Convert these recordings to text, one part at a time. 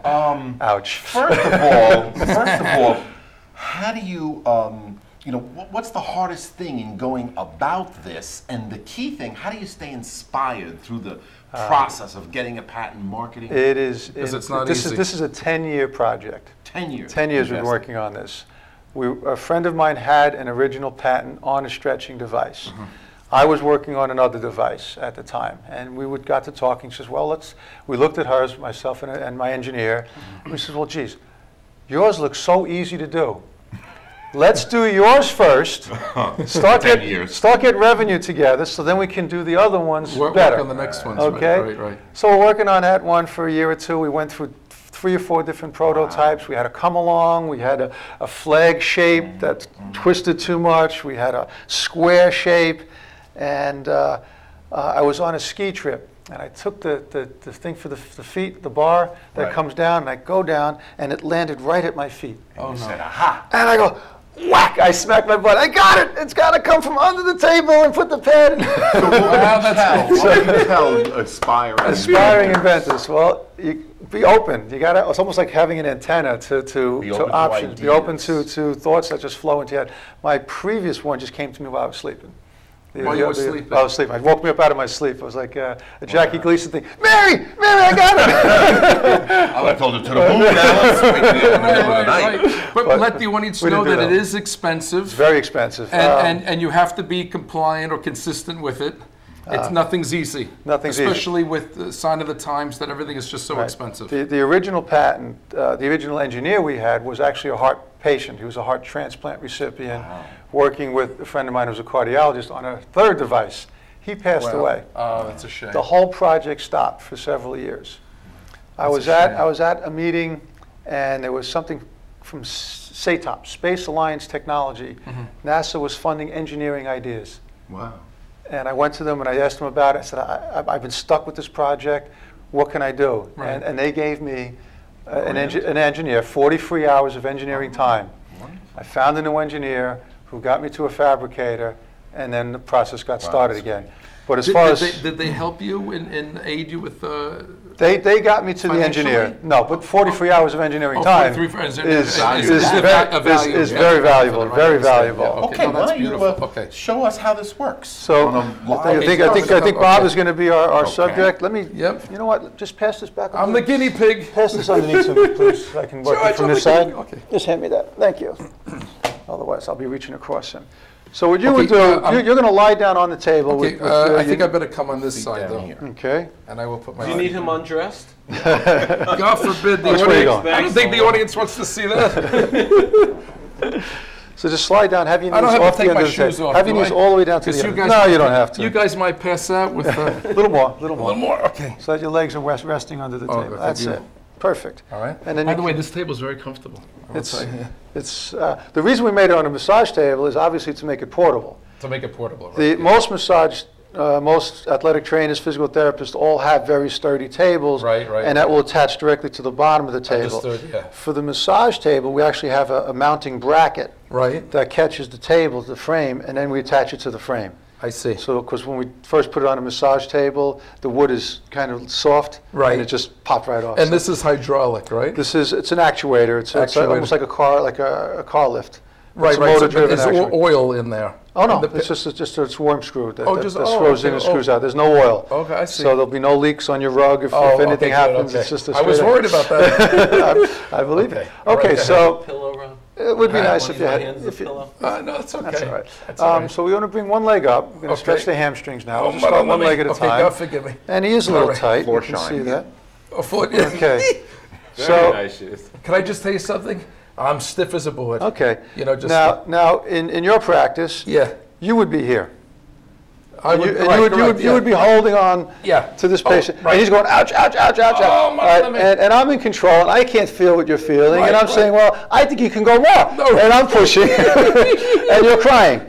Ouch. First of all, how do you, you know, what's the hardest thing in going about this? And the key thing, how do you stay inspired through the process of getting a patent, marketing? It is. It's not easy. This is a 10-year project. 10 years. 10 years we've been working on this. A friend of mine had an original patent on a stretching device. I was working on another device at the time, and we got to talking. She says, well, we looked at hers, myself and my engineer, and we said, well, geez, yours looks so easy to do. Let's do yours first, start get revenue together, so then we can do the other ones better. Work on the next ones, okay? Right. So we're working on that one for a year or two. We went through 3 or 4 different prototypes. We had a come along. We had a flag shape that twisted too much. We had a square shape. And I was on a ski trip. And I took the thing for the feet, the bar that comes down, and I go down, and it landed right at my feet. Oh, no. Said, aha. And I go, whack! I smacked my butt. I got it! It's got to come from under the table and put the pad in. So what do you tell aspiring inventors? Well, be open. You gotta. It's almost like having an antenna to options. Be open to thoughts that just flow into your head. My previous one just came to me while I was sleeping. While you were sleeping? I was sleeping. I woke me up out of my sleep. I was like a Jackie Gleason thing. Mary, I got it. I would have told her to the moon. Now let's wake me up in the middle of the night. But let the audience know that it is expensive. It's very expensive. And you have to be compliant or consistent with it. It's nothing's easy. Nothing's easy. Especially with the sign of the times that everything is just so expensive. The original patent, the original engineer we had was actually a heart patient. He was a heart transplant recipient working with a friend of mine who was a cardiologist on a third device. He passed away. Oh, that's a shame. The whole project stopped for several years. I was at a meeting, and there was something from SATOP, Space Alliance Technology. NASA was funding engineering ideas. Wow. And I went to them and I asked them about it. I said, I've been stuck with this project. What can I do? Right. And they gave me an engineer, 40 free hours of engineering time. I found a new engineer who got me to a fabricator, and then the process got started again. But as far as did they help you and aid you with they got me to the engineer. No, but 43 hours of engineering time is very valuable. Very valuable. Okay, why don't you show us how this works? So I think Bob is going to be our subject. Let me. Yep. You know what? Just pass this back. I'm the guinea pig. Pass this underneath to me, please. So I can work it from this side. Okay. Just hand me that. Thank you. Otherwise, I'll be reaching across him. So what you would do, you're going to lie down on the table. Okay, I think I better come on this side, though. Okay. And I will put my... Do you need him undressed? God forbid the audience... I don't think the audience wants to see that. So just slide down, have your knees I don't have off to the take end my of the shoes table. off. Have your knees all the way down to the end. No, you don't have to. You guys might pass out with... A little more. A little more, okay. So that your legs are resting under the table. That's it. Perfect. All right. And then by the way, this table is very comfortable. It's the reason we made it on a massage table is obviously to make it portable. To make it portable, right? Most athletic trainers, physical therapists, all have very sturdy tables, right. And that will attach directly to the bottom of the table. Understood, yeah. For the massage table, we actually have a mounting bracket that catches the table, the frame, and then we attach it to the frame. I see. So, because when we first put it on a massage table, the wood is kind of soft, and it just popped right off. And this is hydraulic, right? It's an actuator. It's almost like a car lift. Right. Motor-driven so there's oil in there. Oh no, it's just a worm screw that screws in and screws out. There's no oil. Okay, I see. So there'll be no leaks on your rug if anything happens. It's just a I was worried about that. I believe it. Okay, so pillow around. It would be nice if you had. No, it's okay. That's all right. That's all right. So we want to bring one leg up. We're going to stretch the hamstrings now. We'll just start one leg at a time. God forgive me. And he is a little tight. You can see that. Okay. Very nice shoes. Can I just tell you something? I'm stiff as a board. Okay. You know, just now in your practice, you would be here. You would be holding on to this patient, and he's going, ouch, ouch, ouch, ouch, ouch. And I'm in control, and I can't feel what you're feeling, and I'm saying, well, I think you can go more, and I'm pushing, and you're crying.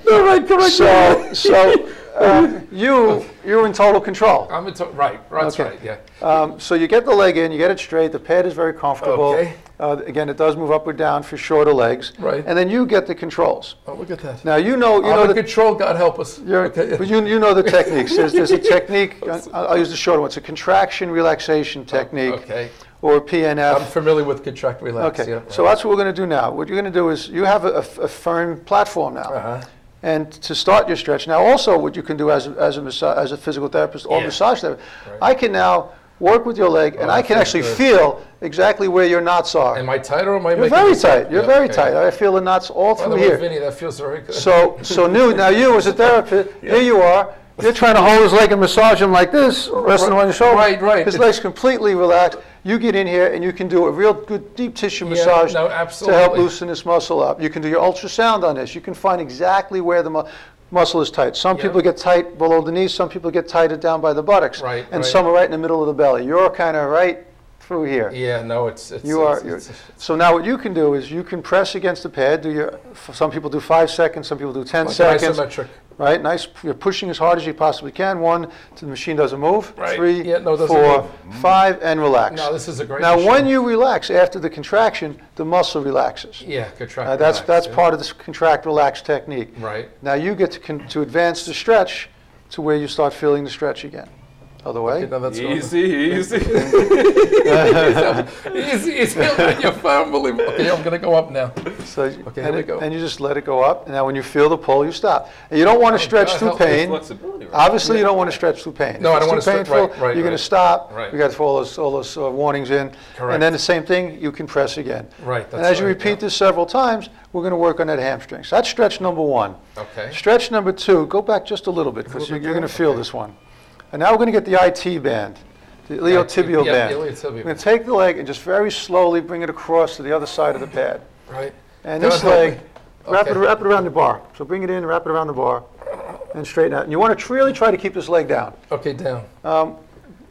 You're in total control. I'm in that's right, yeah. So you get the leg in, you get it straight, the pad is very comfortable. Okay. Again, it does move up or down for shorter legs. Right. And then you get the controls. Oh, look at that. Now you know the control, God help us. But you know the techniques. There's a technique, I'll use the shorter one. It's a contraction relaxation technique or PNF. I'm familiar with contract relax. Okay, Yeah, so that's what we're going to do now. What you're going to do is you have a firm platform now. Uh-huh. And to start your stretch. Now also what you can do as a physical therapist or massage therapist, I can now work with your leg and I can actually feel exactly where your knots are. Am I tight or am I You're making very this up? tight. You're very tight. I feel the knots all By through the way, here. Vinny, that feels very good. So now you as a therapist, here you are. You're trying to hold his leg and massage him like this, resting on your shoulder. Right. His leg's completely relaxed. You get in here and you can do a real good deep tissue massage no, to absolutely. help loosen this muscle up. You can do your ultrasound on this. You can find exactly where the muscle is tight. Some people get tight below the knees. Some people get tighter down by the buttocks. And some are right in the middle of the belly. You're kind of right through here. Yeah, no, So now what you can do is you can press against the pad. Some people do 5 seconds. Some people do 10 seconds. Isometric. Right, nice. You're pushing as hard as you possibly can. 1, the machine doesn't move. Right. 3, doesn't 4, move. 5, and relax. No, this is a great Now, machine. when you relax after the contraction, the muscle relaxes. Yeah, contract. That's part of this contract relax technique. Right. Now you get to advance the stretch to where you start feeling the stretch again. Other way. Okay, no, that's Easy. easy. You're unbelievable. Okay, I'm gonna go up now. So, Okay, here we go. And you just let it go up. And now when you feel the pull, you stop. And you don't want to stretch God, through help me. pain. Flexibility, right? Obviously, you don't want to stretch through pain. No, I don't If want it's to too stretch. painful, Right, you're going to stop. Right. You got to put all those warnings in. Correct. And then the same thing, you can press again. Right, And that's as you right, repeat this several times, we're going to work on that hamstring. So that's stretch number 1. Okay. Stretch number 2, go back just a little bit because you're going to feel this one. And now we're going to get the IT band, the iliotibial band. Iliotibial. We're going to take the leg and just very slowly bring it across to the other side of the pad. Right. And God this help leg, me. wrap Okay. it around the bar. So bring it in, wrap it around the bar, and straighten out. And you want to really try to keep this leg down. Okay, down.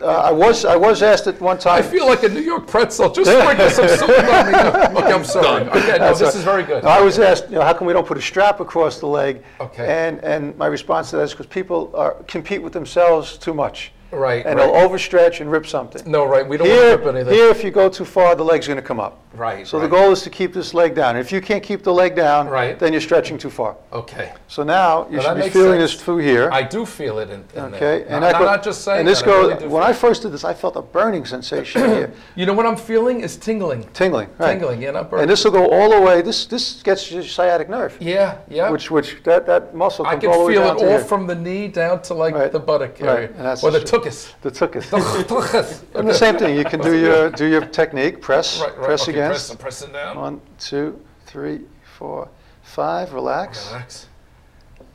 I was asked at one time. I feel like a New York pretzel. Just sprinkle some salt on me. Okay, I'm sorry. Okay, no, this is very good. I was asked, how come we don't put a strap across the leg? Okay. And my response to that is because people compete with themselves too much. Right. And they'll overstretch and rip something. No, right. We don't want to rip anything. Here, if you go too far, the leg's going to come up. Right. So the goal is to keep this leg down. If you can't keep the leg down, then you're stretching too far. Okay. So now you Now should that be makes feeling sense. this through here. I do feel it in Okay. there. And I'm not just saying and this that, I goes. really do When feel I it. first did this, I felt a burning sensation here. You know what I'm feeling is tingling. Tingling. Right. Tingling, yeah, not burning. And this will go all the way. This gets your sciatic nerve. Yeah, yeah. Which that muscle I comes can all the way feel down it to all here. from the knee down to like the buttock area, And that's or the tuchus. The tuchus. Tuchus. And the same thing. You can do your technique. Press. Press okay, against. I'm pressing down. 1, 2, 3, 4, 5. Relax. Relax.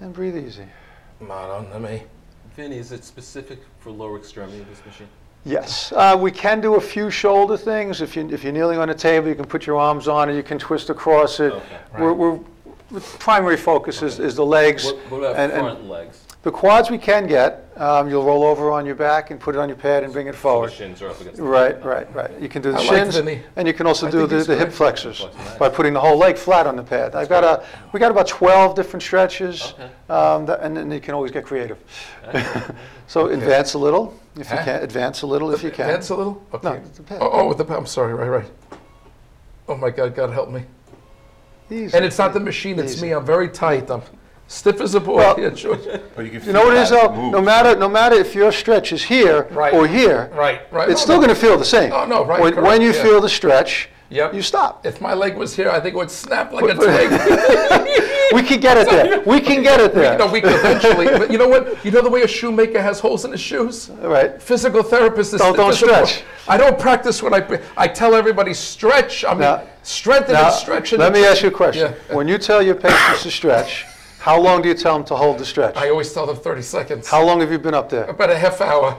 And breathe easy. Not on me. Vinny, is it specific for lower extremity, this machine? Yes, we can do a few shoulder things. If you're kneeling on a table, you can put your arms on it. You can twist across it. Okay. The primary focus is the legs. What about and front legs? The quads we can get. You'll roll over on your back and put it on your pad and bring it forward. The shins are up against the Right. You can do the I like shins, Vinny. and you can also I do think he's the hip great. flexors Nice. by putting the whole leg flat on the pad. We got about 12 different stretches, and then you can always get creative. So advance a little if you can. Advance a little if you can. Advance a little? Okay. No, it's the pad. with the pad. I'm sorry, right. Oh my God, God help me. Easy. And it's not the machine, it's Easy. me. I'm very tight. I'm stiff as a board. Well, Yeah, George. But you can You know what it is feel though? that move. No matter if your stretch is here or here, Right. it's still going to feel the same. Oh, no, right, When correct, you yeah. feel the stretch, Yep. you stop. If my leg was here, I think it would snap like a twig. We can get it there. We can get it there. No, we can eventually. But you know what? You know the way a shoemaker has holes in his shoes? Right. Physical therapist is Don't stretch. I don't practice when I tell everybody stretch. I mean, Now- strengthen and stretch. Let me ask you a question. Yeah. When you tell your patients to stretch, how long do you tell them to hold the stretch? I always tell them 30 seconds. How long have you been up there? About a half hour.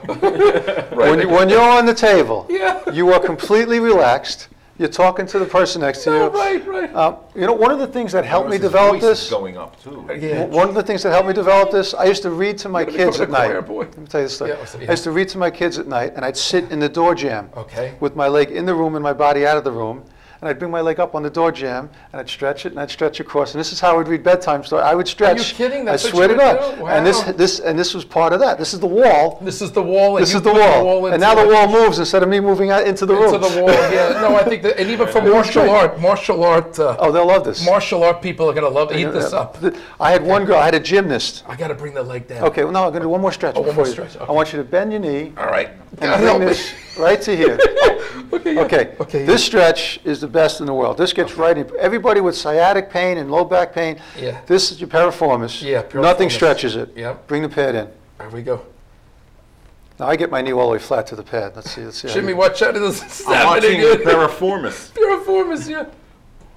When you're on the table, Yeah. you are completely relaxed. You're talking to the person next to you. Oh, right. One of the things that helped me Notice his develop voice is this. going up too. Yeah. One of the things that helped me develop this, I used to read to my Gotta kids become at a night. choir boy. Let me tell you the story. Yeah. I used to read to my kids at night, and I'd sit in the door jamb Okay. with my leg in the room and my body out of the room. And I'd bring my leg up on the door jamb, and I'd stretch it, and I'd stretch across. And this is how I would read bedtime stories. I would stretch. Are you kidding? That's I what swear you to would God. do? And Wow. this was part of that. This is the wall. This is the wall. And This you is the put wall. And now the wall moves instead of me moving out into the room. into the wall. Yeah. No, I think that, and even for martial art. Oh, they'll love this. Martial art people are gonna love to eat this up. I had one girl. I had a gymnast. I gotta bring the leg down. Okay, well, no, I'm going to do one more stretch. Oh, one before more you- stretch, okay. I want you to bend your knee All right. and God help bring me. this right to here. Okay, yeah. Okay, Okay, this stretch is the best in the world. This gets right in. Everybody with sciatic pain and low back pain, Yeah. this is your piriformis. Yeah, Nothing piriformis. stretches it. Yep. Bring the pad in. There we go. Now I get my knee all the way flat to the pad. Let's see. how Jimmy, you- watch out. This is I'm happening watching again. piriformis. Piriformis, yeah.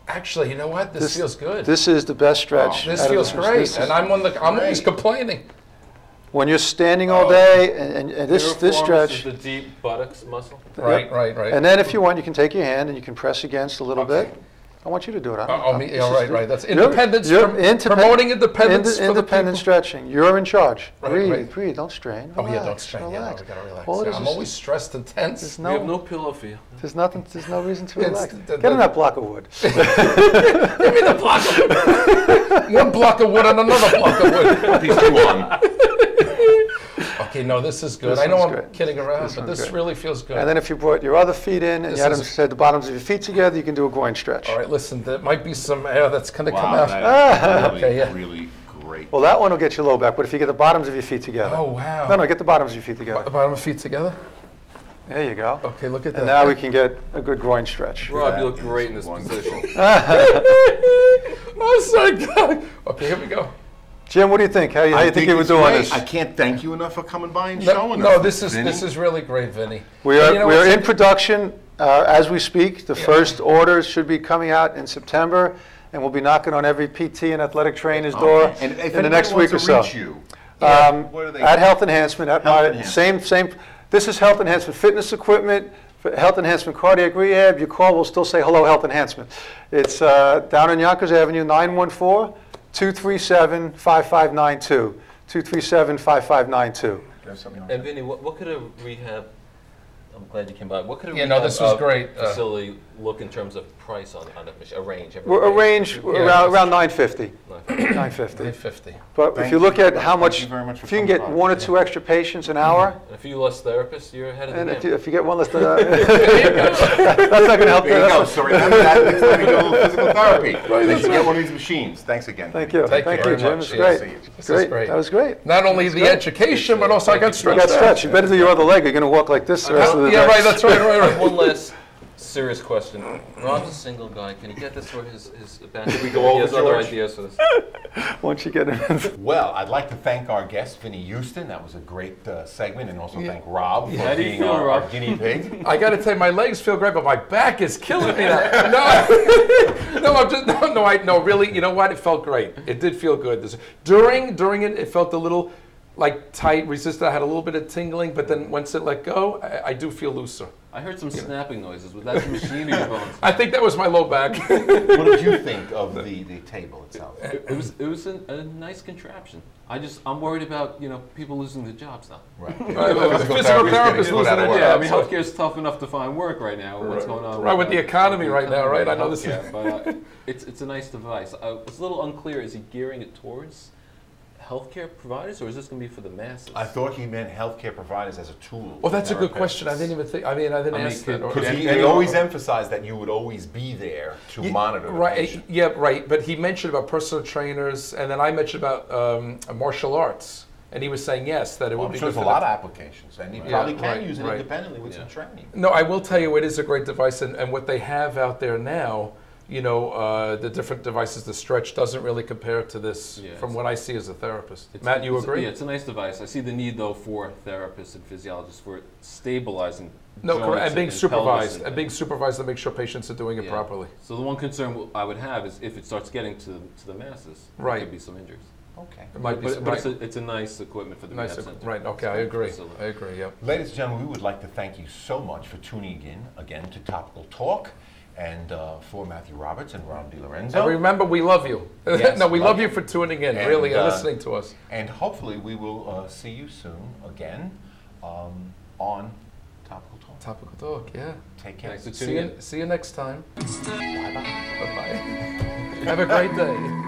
Actually, you know what? This feels good. This is the best stretch. This out of feels the- great. this is- And I'm always complaining. when you're standing all day, and this Piriformis stretch. is the deep buttocks muscle. Right, right, right. And then if you want, you can take your hand and you can press against a little Okay. bit. I want you to do it. Yeah, right, right. That's You're- independence. you're Promoting independence. for the independent people. stretching. You're in charge. Right, breathe, right. breathe. Don't strain. Oh, yeah, don't Relax, strain. Yeah, no, relax. we gotta relax. All it Yeah, is I'm is- always stressed and tense. There's We have no, no pillow for you. there's nothing. There's no reason to It's relax. the- Get in that block of wood. Give me the block of wood. One block of wood and another block of wood. Piece of one. Okay, no, this is good. This I know one's I'm great. kidding around, This but one's this great. really feels good. And then if you brought your other feet in and This you had is- them set the bottoms of your feet together, you can do a groin stretch. All right, listen, there might be some air that's going to come Wow, out. that is Okay, yeah. really great. Well, that one will get you low back, but if you get the bottoms of your feet together. Oh, wow. No, get the bottoms of your feet The together. bottom of feet together. There you go. Okay, look at that. And now we can get a good groin stretch. Rob, you look is great in this wonderful. position. Oh, sorry, God. Okay, here we go. Jim, what do you think? How you think you were it's doing great. this? I can't thank you enough for coming by and No, showing no, us. this Vinny. is really great, Vinny. We And are you know we are what's- in production as we speak. The first orders should be coming out in September, and we'll be knocking on every PT and athletic trainer's door Okay. And if in the next anybody week or wants so. to reach you, where do they At go? Health Enhancement, at Health my Enhancement. same. This is Health Enhancement fitness equipment, for Health Enhancement cardiac rehab. Your call will still say hello, Health Enhancement. It's down on Yonkers Avenue, 914-237-5592. 237-5592. There's something on And Vinny, what could a rehab? I'm glad you came by. What could a Yeah, rehab no, this was great. facility look in terms of price on a machine? A range. We're arranged Yeah. around 950. Like, 950. 350. But if Thank you look you. at how Thank much, you very much for if you can coming get by. one or two extra patients an hour, and a few less therapists, you're ahead of the and game. if you get one less, that's not going to help. There you go. So remember that next time you do a little physical therapy. They that's should right. get one of these machines. Thanks again. Thank you. Thank Thank you you, very Jim. much. It's Yeah, great. see you. This is great. That was great. Not only the great. education, but also I got You stretched got out. stretched. You better do your other leg. You're going to walk like this the rest of the day. Yeah, right, that's right, right. One last serious question. Rob's a single guy. Can you get this for his band? we go over, He has other George? ideas for this. Once you get in. Well, I'd like to thank our guest, Vinny Houston. That was a great segment. And also thank Rob for How do you being feel, our Rob? guinea pig. I got to tell you, my legs feel great, but my back is killing me now. No, really, you know what? It felt great. It did feel good. During it, it felt a little like tight, resistant. I had a little bit of tingling, but then once it let go, I do feel looser. I heard some snapping noises. Was that the machine or your bones? I think that was my low back. What did you think of the table itself? It was a nice contraption. I'm worried about people losing their jobs now. Right. Physical therapist losing their Yeah, I job. mean healthcare is tough enough to find work right now. What's going on? Right, with the economy right now, right? I know this is- healthcare, but it's a nice device. It's a little unclear. Is he gearing it towards healthcare providers, or is this going to be for the masses? I thought he meant healthcare providers as a tool. Well, that's a good Therapists. question. I didn't even think. I didn't ask that. Because he always emphasized that you would always be there to monitor the Right, patient. yeah, right. But he mentioned about personal trainers, and then I mentioned about martial arts, and he was saying yes, that it Well, would I'm be sure good there's for a lot them. of applications, and he probably can right, use it right. independently with some training. No, I will tell you, it is a great device, and what they have out there now, the different devices, the stretch doesn't really compare to this Yeah, from what I see as a therapist. It's- Matt, you agree? Yeah, it's a nice device. I see the need though for therapists and physiologists for stabilizing. No, joints correct, and being pelvis supervised, and and being supervised to make sure patients are doing it Yeah. properly. So the one concern I would have is if it starts getting to the masses, Right. there could be some injuries. Okay. It might be But right. it's a nice equipment for the Nice, rehab center. right? Okay, I agree. Facility. I agree. Yep. Ladies and gentlemen, we would like to thank you so much for tuning in again to Topical Talk, and for Matthew Roberts and Rob DiLorenzo. And remember, we love you. Yes, no, we love love you you. for tuning in, And, really, and listening to us. And hopefully we will see you soon again on Topical Talk. Topical talk, yeah. Take care. Thanks for tuning in. See you next time. Bye-bye. Bye-bye. Have a great day.